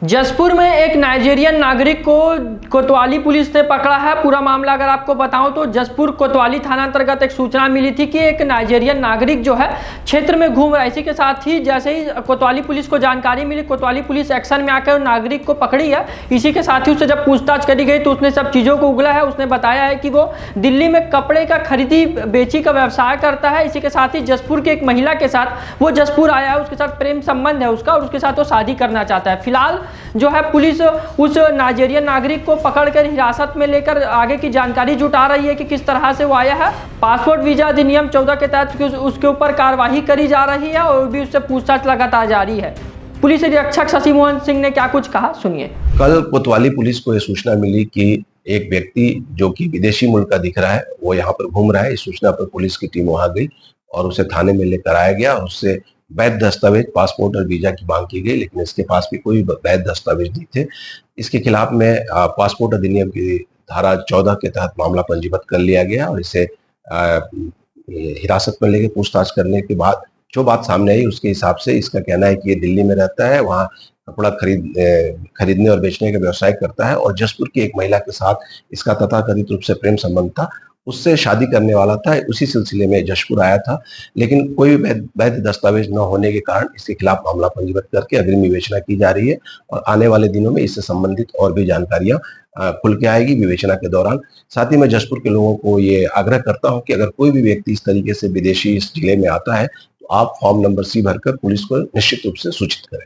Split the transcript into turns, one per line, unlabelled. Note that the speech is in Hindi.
जसपुर में एक नाइजीरियन नागरिक को कोतवाली पुलिस ने पकड़ा है। पूरा मामला अगर आपको बताऊं तो जसपुर कोतवाली थाना अंतर्गत एक सूचना मिली थी कि एक नाइजीरियन नागरिक जो है क्षेत्र में घूम रहा है। इसी के साथ ही जैसे ही कोतवाली पुलिस को जानकारी मिली, कोतवाली पुलिस एक्शन में आकर नागरिक को पकड़ी है। इसी के साथ ही उससे जब पूछताछ करी गई तो उसने सब चीज़ों को उगला है। उसने बताया है कि वो दिल्ली में कपड़े का खरीदी बेची का व्यवसाय करता है। इसी के साथ ही जसपुर की एक महिला के साथ वो जसपुर आया है, उसके साथ प्रेम संबंध है उसका और उसके साथ वो शादी करना चाहता है। फिलहाल जो है पुलिस उस नाइजीरियन नागरिक को पकड़कर हिरासत में लेकर आगे की जानकारी जुटा रही है कि किस तरह से वो आया है। पासपोर्ट वीजा अधिनियम 14 के तहत उसके ऊपर कार्रवाई करी जा रही है और भी उससे पूछताछ लगातार जारी है। पुलिस निरीक्षक शशि मोहन सिंह ने क्या कुछ कहा, सुनिए।
कल कोतवाली पुलिस को यह सूचना मिली कि एक व्यक्ति जो कि विदेशी मूल का दिख रहा है वो यहाँ पर घूम रहा है। इस सूचना पर पुलिस की टीम वहां गई और उसे थाने में लेकर आया गया। उससे वैध दस्तावेज, पासपोर्ट और वीजा की मांग की गई, लेकिन इसके पास भी कोई वैध दस्तावेज नहीं थे। इसके खिलाफ में पासपोर्ट अधिनियम की धारा 14 के तहत मामला पंजीबद्ध कर लिया गया और इसे हिरासत में लेके पूछताछ करने के बाद जो बात सामने आई उसके हिसाब से इसका कहना है कि ये दिल्ली में रहता है, वहाँ कपड़ा खरीदने और बेचने का व्यवसाय करता है और जसपुर की एक महिला के साथ इसका तथाकथित रूप से प्रेम संबंध था। उससे शादी करने वाला था। उसी सिलसिले में जसपुर आया था, लेकिन कोई वैध दस्तावेज न होने के कारण इसके खिलाफ मामला पंजीबद्ध करके अग्रिम विवेचना की जा रही है और आने वाले दिनों में इससे संबंधित और भी जानकारियां खुल के आएगी विवेचना के दौरान। साथ ही मैं जसपुर के लोगों को ये आग्रह करता हूं कि अगर कोई भी व्यक्ति इस तरीके से विदेशी इस जिले में आता है तो आप फॉर्म नंबर C भरकर पुलिस को निश्चित रूप से सूचित करें।